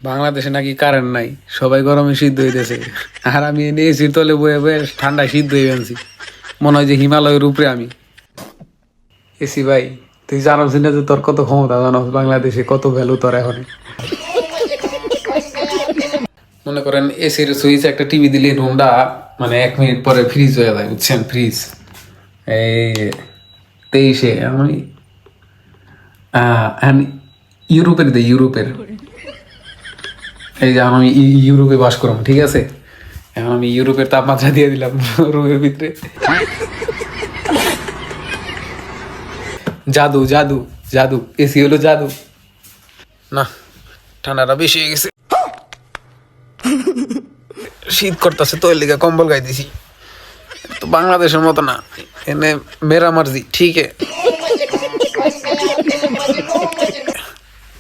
বাংলাদেশে নাকি কারেন্ট নাই, সবাই গরমে সিদ্ধ হইতেছে, আর আমি এনে এসির তলে বয়ে বয়ে ঠান্ডায় সিদ্ধ হয়ে আনছি। মনে হয় যে হিমালয়ের উপরে আমি। এসি ভাই, তুই জানোস না যে তোর কত ক্ষমতা, জানোস বাংলাদেশে কত ভ্যালু তোর এখন। মনে করেন এসির সুইচ একটা টিভি দিলে রুমটা মানে 1 মিনিট পরে ফ্রিজ হয়ে যায়, বুঝছেন? ফ্রিজ এই 23-এ আমি ইউরোপের ইউরোপের এই যে আমি ইউরোপে বাস করলাম, ঠিক আছে? এখন আমি ইউরোপের তাপমাত্রা দিয়ে দিলাম রুমের ভিতরে। জাদু জাদু জাদু, এসি হলো জাদু। না, ঠান্ডাটা বেশি হয়ে গেছে, শীত করতেছে তো এর লিগে কম্বল গাই দিছি। তো বাংলাদেশের মতো না, এনে মেরা মার্জি, ঠিক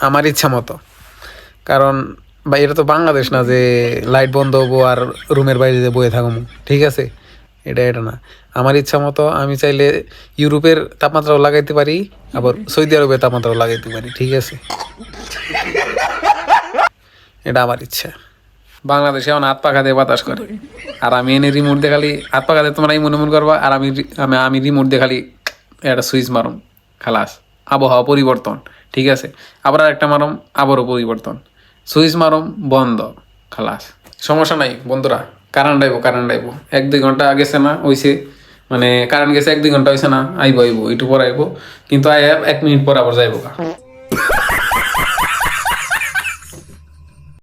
আমার ইচ্ছা মতো। কারণ ভাই এটা তো বাংলাদেশ না যে লাইট বন্ধ হবো আর রুমের বাইরে যে বয়ে থাকবো, ঠিক আছে? এটা না, আমার ইচ্ছা মতো আমি চাইলে ইউরোপের তাপমাত্রাও লাগাইতে পারি, আবার সৌদি আরবের তাপমাত্রাও লাগাইতে পারি, ঠিক আছে? এটা আমার ইচ্ছা। বাংলাদেশে এখন হাত পাখা দিয়ে বাতাস করে, আর আমি এনে রিমোট দিয়ে খালি হাত পাখা দিয়ে তোমরা মনে মনে করবা, আর আমি রিমোট দিয়ে খালি একটা সুইচ মারুম, খালাস। আবহাওয়া পরিবর্তন, ঠিক আছে? আবার একটা মারুম, আবারও পরিবর্তন, সুইচ মারুম, বন্ধ, খালাস। সমস্যা নাই বন্ধুরা, কারেন্ট আইবো 1-2 ঘন্টা গেছে না হইছে, মানে কারেন্ট গেছে 1-2 ঘন্টা হয়েছে না, আইবো একটু পর আইবো, কিন্তু 1 মিনিট পর আবার যাইবো।